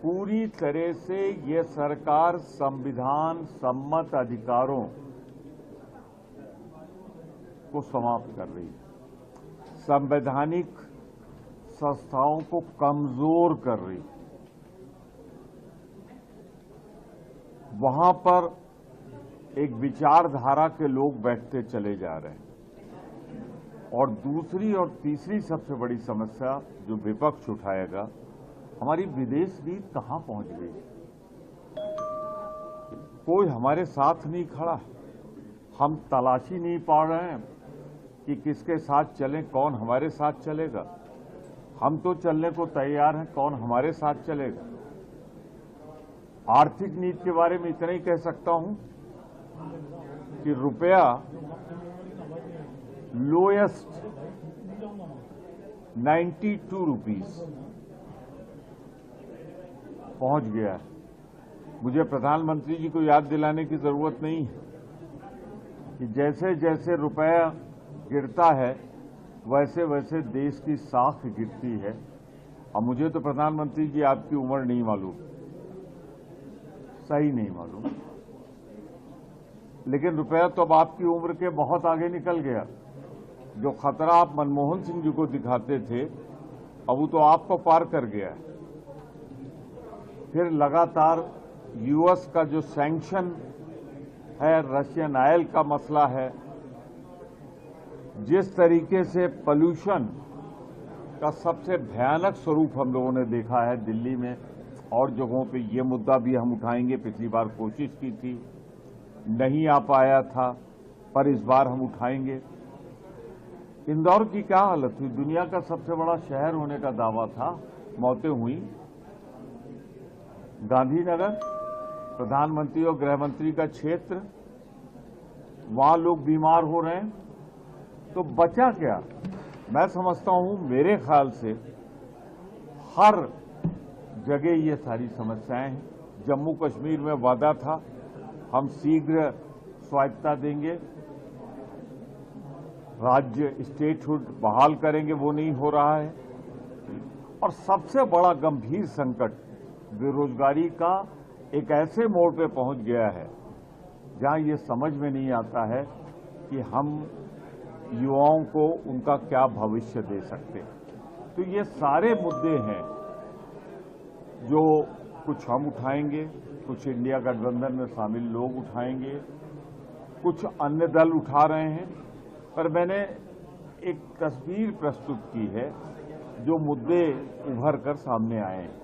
पूरी तरह से ये सरकार संविधान सम्मत अधिकारों को समाप्त कर रही है, संवैधानिक संस्थाओं को कमजोर कर रही है। वहां पर एक विचारधारा के लोग बैठते चले जा रहे हैं। और दूसरी और तीसरी सबसे बड़ी समस्या जो विपक्ष उठाएगा, हमारी विदेश नीति कहां पहुंच गई। कोई हमारे साथ नहीं खड़ा, हम तलाशी नहीं पा रहे हैं कि किसके साथ चलें, कौन हमारे साथ चलेगा। हम तो चलने को तैयार हैं, कौन हमारे साथ चलेगा। आर्थिक नीति के बारे में इतना ही कह सकता हूं कि रुपया लोएस्ट 92 रुपीस पहुंच गया है। मुझे प्रधानमंत्री जी को याद दिलाने की जरूरत नहीं है कि जैसे जैसे रुपया गिरता है वैसे वैसे देश की साख गिरती है। और मुझे तो प्रधानमंत्री जी आपकी उम्र नहीं मालूम, सही नहीं मालूम, लेकिन रुपया तो अब आपकी उम्र के बहुत आगे निकल गया। जो खतरा आप मनमोहन सिंह जी को दिखाते थे, अब वो तो आपको पार कर गया। फिर लगातार यूएस का जो सैंक्शन है, रशियन ऑयल का मसला है, जिस तरीके से पोल्यूशन का सबसे भयानक स्वरूप हम लोगों ने देखा है दिल्ली में और जगहों पे, ये मुद्दा भी हम उठाएंगे। पिछली बार कोशिश की थी, नहीं आ पाया था, पर इस बार हम उठाएंगे। इंदौर की क्या हालत हुई, दुनिया का सबसे बड़ा शहर होने का दावा था, मौतें हुई। गांधीनगर, प्रधानमंत्री और गृह मंत्री का क्षेत्र, वहां लोग बीमार हो रहे हैं, तो बचा क्या। मैं समझता हूं, मेरे ख्याल से हर जगह ये सारी समस्याएं हैं। जम्मू कश्मीर में वादा था हम शीघ्र स्वायत्तता देंगे, राज्य स्टेटहुड बहाल करेंगे, वो नहीं हो रहा है। और सबसे बड़ा गंभीर संकट बेरोजगारी का एक ऐसे मोड़ पे पहुंच गया है जहां ये समझ में नहीं आता है कि हम युवाओं को उनका क्या भविष्य दे सकते। तो ये सारे मुद्दे हैं जो कुछ हम उठाएंगे, कुछ इंडिया गठबंधन में शामिल लोग उठाएंगे, कुछ अन्य दल उठा रहे हैं। पर मैंने एक तस्वीर प्रस्तुत की है जो मुद्दे उभर कर सामने आए हैं।